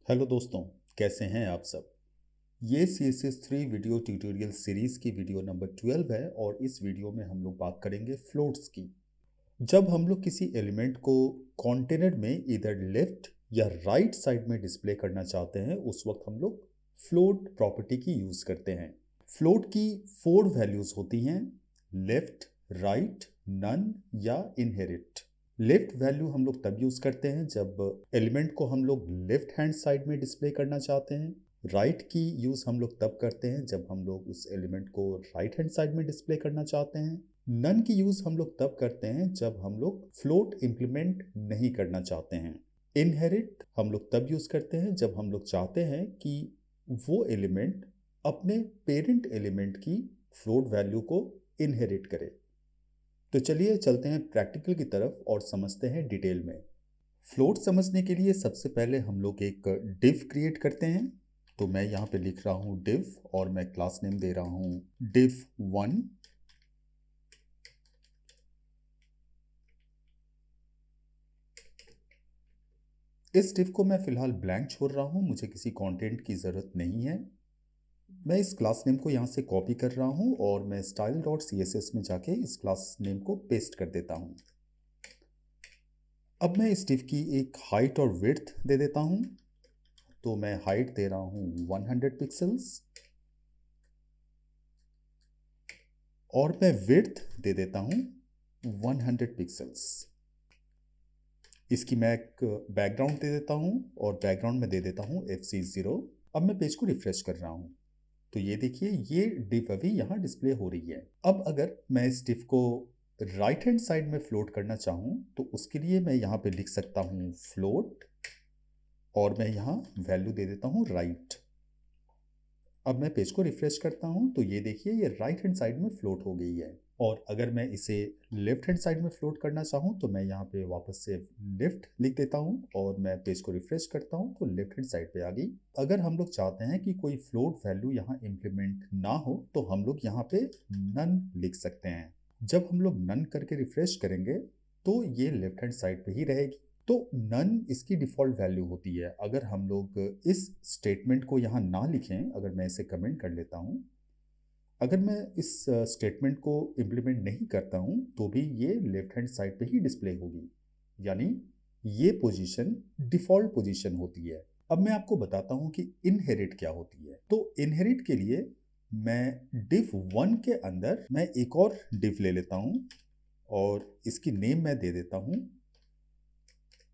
Hello दोस्तों, कैसे हैं आप सब। ये CSS3 वीडियो ट्यूटोरियल सीरीज़ की वीडियो नंबर 12 है और इस वीडियो में हम लोग बात करेंगे फ्लोट्स की। जब हम लोग किसी एलिमेंट को कंटेनर में इधर लेफ्ट या राइट साइड में डिस्प्ले करना चाहते हैं उस वक्त हम लोग फ्लोट प्रॉपर्टी की यूज़ करते हैं। फ्लोट की 4 वैल्यूज़ होती हैं, लेफ्ट, राइट, नन या इनहेरिट। लेफ्ट वैल्यू हम लोग तब यूज़ करते हैं जब एलिमेंट को हम लोग लेफ्ट हैंड साइड में डिस्प्ले करना चाहते हैं। राइट की यूज़ हम लोग तब करते हैं जब हम लोग उस एलिमेंट को राइट हैंड साइड में डिस्प्ले करना चाहते हैं। नन की यूज़ हम लोग तब करते हैं जब हम लोग फ्लोट इंप्लीमेंट नहीं करना चाहते हैं। इनहेरिट हम लोग तब यूज़ करते हैं जब हम लोग चाहते हैं कि वो एलिमेंट अपने पेरेंट एलिमेंट की फ्लोट वैल्यू को इनहेरिट करे। तो चलिए चलते हैं प्रैक्टिकल की तरफ और समझते हैं डिटेल में। फ्लोट समझने के लिए सबसे पहले हम लोग एक डिव क्रिएट करते हैं। तो मैं यहाँ पे लिख रहा हूँ डिव और मैं क्लास नेम दे रहा हूँ div1। इस डिव को मैं फिलहाल ब्लैंक छोड़ रहा हूँ, मुझे किसी कंटेंट की ज़रूरत नहीं है। मैं इस क्लास नेम को यहाँ से कॉपी कर रहा हूँ और मैं style.css में जाके इस क्लास नेम को पेस्ट कर देता हूँ। अब मैं इस डिव की एक हाइट और विड्थ दे देता हूँ। तो मैं हाइट दे रहा हूँ 100 पिक्सल्स और मैं विड्थ दे देता हूँ 100 पिक्सल्स। इसकी मैं एक बैकग्राउंड दे देता हूँ और बैकग्राउंड में दे देता हूँ FC0। अब मैं पेज को रिफ्रेश कर रहा हूँ तो ये देखिए ये डिव अभी यहाँ डिस्प्ले हो रही है। अब अगर मैं इस डिव को राइट हैंड साइड में फ्लोट करना चाहूँ तो उसके लिए मैं यहाँ पे लिख सकता हूँ फ्लोट और मैं यहाँ वैल्यू दे देता हूँ राइट। अब मैं पेज को रिफ्रेश करता हूँ तो ये देखिए ये राइट हैंड साइड में फ्लोट हो गई है। और अगर मैं इसे लेफ्ट हैंड साइड में फ्लोट करना चाहूँ तो मैं यहाँ पे वापस से लेफ्ट लिख देता हूँ और मैं पेज को रिफ्रेश करता हूँ तो लेफ्ट हैंड साइड पे आ गई। अगर हम लोग चाहते हैं कि कोई फ्लोट वैल्यू यहाँ इंप्लीमेंट ना हो तो हम लोग यहाँ पे नन लिख सकते हैं। जब हम लोग नन करके रिफ्रेश करेंगे तो ये लेफ्ट हैंड साइड पे ही रहेगी। तो नन इसकी डिफ़ॉल्ट वैल्यू होती है। अगर हम लोग इस स्टेटमेंट को यहाँ ना लिखें, अगर मैं इसे कमेंट कर लेता हूँ, अगर मैं इस स्टेटमेंट को इम्प्लीमेंट नहीं करता हूँ तो भी ये लेफ्ट हैंड साइड पे ही डिस्प्ले होगी, यानी ये पोजीशन डिफ़ॉल्ट पोजीशन होती है। अब मैं आपको बताता हूँ कि इनहेरिट क्या होती है। तो इनहेरिट के लिए मैं div1 के अंदर मैं एक और div ले लेता हूँ और इसकी नेम मैं दे देता हूँ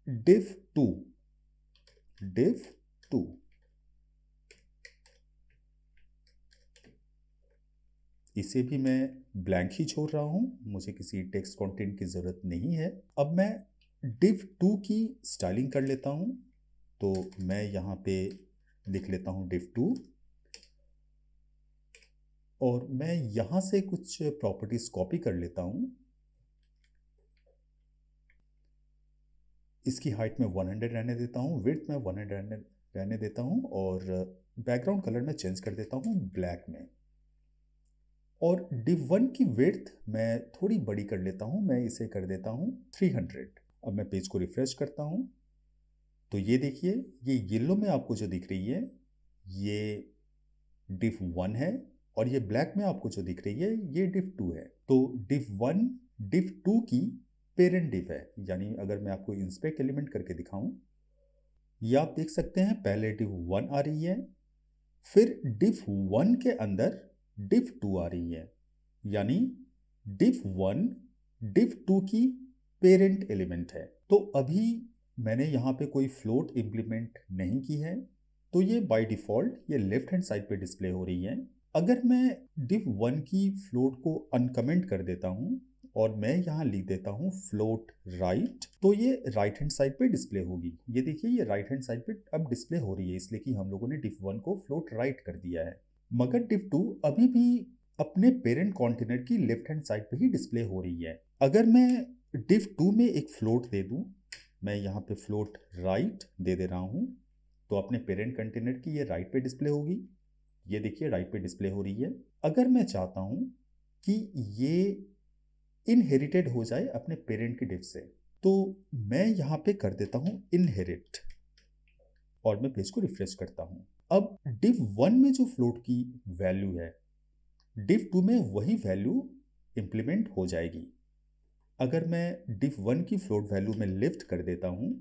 div2। div2 इसे भी मैं ब्लैंक ही छोड़ रहा हूँ, मुझे किसी टेक्स्ट कंटेंट की ज़रूरत नहीं है। अब मैं div2 की स्टाइलिंग कर लेता हूँ तो मैं यहाँ पे लिख लेता हूँ div2 और मैं यहाँ से कुछ प्रॉपर्टीज कॉपी कर लेता हूँ। इसकी हाइट में 100 रहने देता हूँ, विड्थ में 100 रहने देता हूँ और बैकग्राउंड कलर में चेंज कर देता हूँ ब्लैक में। और div1 की विड्थ मैं थोड़ी बड़ी कर लेता हूँ, मैं इसे कर देता हूँ 300। अब मैं पेज को रिफ्रेश करता हूँ तो ये देखिए ये येलो में आपको जो दिख रही है ये div1 है और ये ब्लैक में आपको जो दिख रही है ये div2 है। तो div1 div2 की पेरेंट div है, यानी अगर मैं आपको इंस्पेक्ट एलिमेंट करके दिखाऊं, ये आप देख सकते हैं पहले div1 आ रही है, फिर div1 के अंदर div2 आ रही है, यानी div1 div2 की पेरेंट एलिमेंट है। तो अभी मैंने यहाँ पे कोई फ्लोट इंप्लीमेंट नहीं की है तो ये बाय डिफ़ॉल्ट ये लेफ्ट हैंड साइड पे डिस्प्ले हो रही है। अगर मैं div1 की फ्लोट को अनकमेंट कर देता हूँ और मैं यहाँ लिख देता हूँ फ्लोट राइट तो ये राइट हैंड साइड पे डिस्प्ले होगी। ये देखिए ये राइट हैंड साइड पे अब डिस्प्ले हो रही है इसलिए कि हम लोगों ने div1 को फ्लोट राइट कर दिया है। मगर div2 अभी भी अपने पेरेंट कंटेनर की लेफ्ट हैंड साइड पे ही डिस्प्ले हो रही है। अगर मैं div2 में एक फ्लोट दे दूं, मैं यहाँ पे फ्लोट राइट दे रहा हूँ तो अपने पेरेंट कंटेनर की ये राइट पे डिस्प्ले होगी। ये देखिए राइट पे डिस्प्ले हो रही है। अगर मैं चाहता हूँ कि ये इनहेरिटेड हो जाए अपने पेरेंट की डिव से तो मैं यहाँ पे कर देता हूँ इनहेरिट। और मैं पेज को रिफ्रेश करता हूँ। अब div1 में जो फ्लोट की वैल्यू है, div2 में वही वैल्यू इंप्लीमेंट हो जाएगी। अगर मैं div1 की फ्लोट वैल्यू में लिफ्ट कर देता हूँ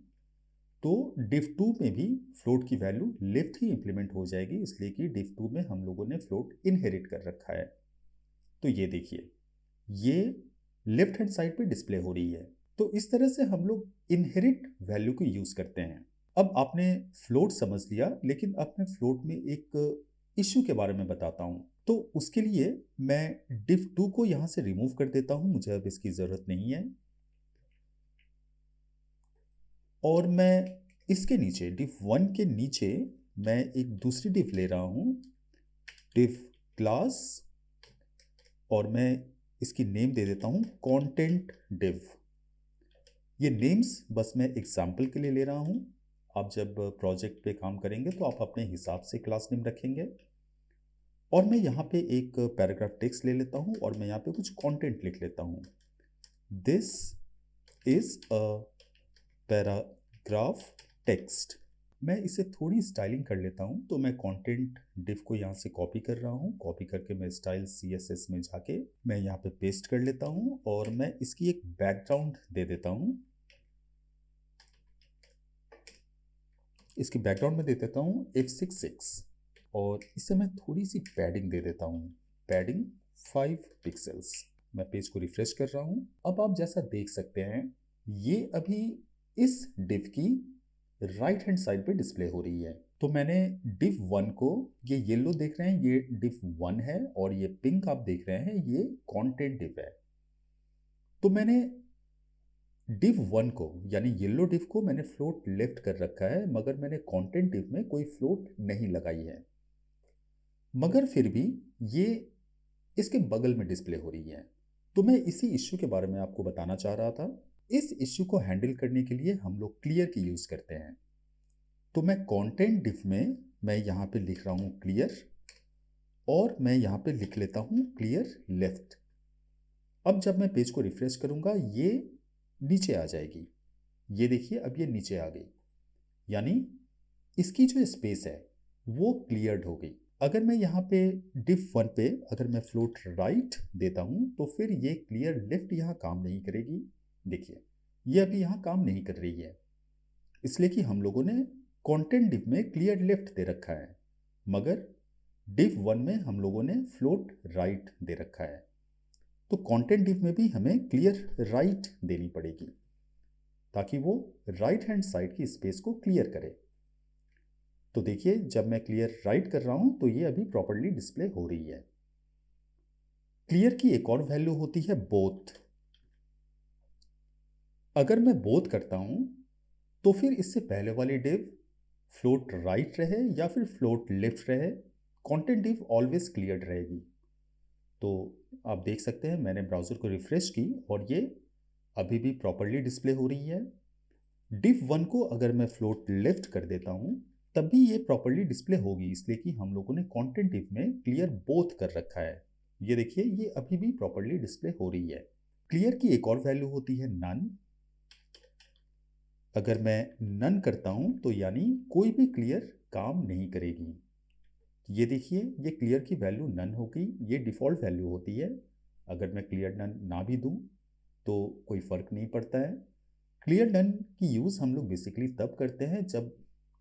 तो div2 में भी फ्लोट की वैल्यू लिफ्ट ही इंप्लीमेंट हो जाएगी, इसलिए कि div2 में हम लोगों ने फ्लोट इनहेरिट कर रखा है। तो ये देखिए, ये लेफ्ट हैंड साइड पे डिस्प्ले हो रही है। तो इस तरह से हम लोग इनहेरिट वैल्यू को यूज करते हैं। अब आपने फ्लोट समझ लिया, लेकिन अब मैं फ्लोट में एक इश्यू के बारे में बताता हूँ। तो उसके लिए मैं div2 को यहाँ से रिमूव कर देता हूँ, मुझे अब इसकी ज़रूरत नहीं है। और मैं इसके नीचे div1 के नीचे मैं एक दूसरी div ले रहा हूँ, div क्लास, और मैं इसकी नेम दे देता हूँ कंटेंट div। ये नेम्स बस मैं एग्जाम्पल के लिए ले रहा हूँ। आप जब प्रोजेक्ट पे काम करेंगे तो आप अपने हिसाब से क्लास नेम रखेंगे। और मैं यहाँ पे एक पैराग्राफ टेक्स्ट ले लेता हूँ और मैं यहाँ पे कुछ कंटेंट लिख लेता हूँ। This is a paragraph text. मैं इसे थोड़ी स्टाइलिंग कर लेता हूँ, तो मैं कंटेंट div को यहाँ से कॉपी कर रहा हूँ। कॉपी करके मैं स्टाइल CSS में जाके मैं यहाँ पे पेस्ट कर लेता हूँ और मैं इसकी एक बैकग्राउंड दे देता हूँ। इसकी बैकग्राउंड में दे देता हूँ F66 और इसे मैं थोड़ी सी पैडिंग दे देता हूँ, पैडिंग 5 पिक्सल्स। मैं पेज को रिफ्रेश कर रहा हूँ। अब आप जैसा देख सकते हैं, ये अभी इस div की राइट हैंड साइड पे डिस्प्ले हो रही है। तो मैंने div1 को, ये येलो देख रहे हैं ये div1 है और ये पिंक आप देख रहे हैं ये कंटेंट div है। तो मैंने div1 को यानी येलो div को मैंने फ्लोट लेफ्ट कर रखा है, मगर मैंने कंटेंट div में कोई फ्लोट नहीं लगाई है। मगर फिर भी ये इसके बगल में डिस्प्ले हो रही है। तो मैं इसी इश्यू के बारे में आपको बताना चाह रहा था। इस इश्यू को हैंडल करने के लिए हम लोग क्लियर की यूज करते हैं। तो मैं कंटेंट div में मैं यहाँ पे लिख रहा हूँ क्लियर और मैं यहाँ पे लिख लेता हूँ क्लियर लेफ्ट। अब जब मैं पेज को रिफ्रेश करूँगा ये नीचे आ जाएगी। ये देखिए अब ये नीचे आ गई, यानी इसकी जो स्पेस है वो क्लियर्ड हो गई। अगर मैं यहाँ पे div1 पे अगर मैं फ्लोट राइट देता हूँ तो फिर ये क्लियर लेफ्ट यहाँ काम नहीं करेगी। देखिए ये अभी यहाँ काम नहीं कर रही है, इसलिए कि हम लोगों ने कंटेंट div में क्लियर लेफ्ट दे रखा है, मगर div1 में हम लोगों ने फ्लोट राइट दे रखा है। तो कंटेंट div में भी हमें क्लियर राइट देनी पड़ेगी ताकि वो राइट हैंड साइड की स्पेस को क्लियर करे। तो देखिए जब मैं क्लियर राइट कर रहा हूं तो ये अभी प्रॉपर्ली डिस्प्ले हो रही है। क्लियर की एक और वैल्यू होती है बोथ। अगर मैं बोथ करता हूं तो फिर इससे पहले वाली div फ्लोट राइट रहे या फिर फ्लोट लेफ्ट रहे, कंटेंट div ऑलवेज क्लियर्ड रहेगी। तो आप देख सकते हैं मैंने ब्राउज़र को रिफ्रेश की और ये अभी भी प्रॉपर्ली डिस्प्ले हो रही है। div1 को अगर मैं फ्लोट लेफ्ट कर देता हूँ तब भी ये प्रॉपर्ली डिस्प्ले होगी, इसलिए कि हम लोगों ने कंटेंट div में क्लियर बोथ कर रखा है। ये देखिए ये अभी भी प्रॉपर्ली डिस्प्ले हो रही है। क्लियर की एक और वैल्यू होती है नन। अगर मैं नन करता हूँ तो यानी कोई भी क्लियर काम नहीं करेगी। ये देखिए ये क्लियर की वैल्यू नन हो गई, ये डिफ़ॉल्ट वैल्यू होती है। अगर मैं क्लियर नन ना भी दूँ तो कोई फ़र्क नहीं पड़ता है। क्लियर नन की यूज़ हम लोग बेसिकली तब करते हैं जब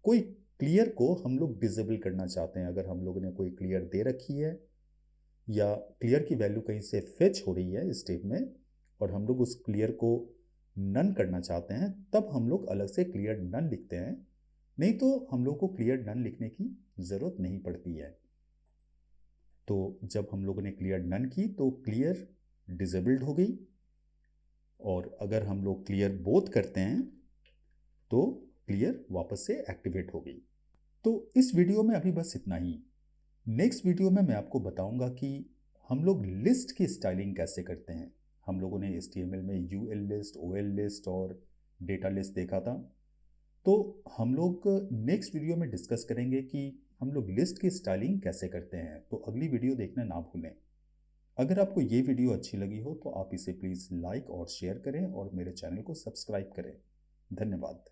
कोई क्लियर को हम लोग डिसेबल करना चाहते हैं। अगर हम लोगों ने कोई क्लियर दे रखी है या क्लियर की वैल्यू कहीं से फेच हो रही है स्टेप में और हम लोग उस क्लियर को नन करना चाहते हैं, तब हम लोग अलग से क्लियर नन लिखते हैं। नहीं तो हम लोग को क्लियर नन लिखने की ज़रूरत नहीं पड़ती है। तो जब हम लोगों ने क्लियर नन की तो क्लियर डिसेबल्ड हो गई, और अगर हम लोग क्लियर बोथ करते हैं तो क्लियर वापस से एक्टिवेट हो गई। तो इस वीडियो में अभी बस इतना ही। नेक्स्ट वीडियो में मैं आपको बताऊंगा कि हम लोग लिस्ट की स्टाइलिंग कैसे करते हैं। हम लोगों ने HTML में UL लिस्ट, OL लिस्ट और डेटा लिस्ट देखा था। तो हम लोग नेक्स्ट वीडियो में डिस्कस करेंगे कि हम लोग लिस्ट की स्टाइलिंग कैसे करते हैं। तो अगली वीडियो देखना ना भूलें। अगर आपको ये वीडियो अच्छी लगी हो तो आप इसे प्लीज़ लाइक और शेयर करें और मेरे चैनल को सब्सक्राइब करें। धन्यवाद।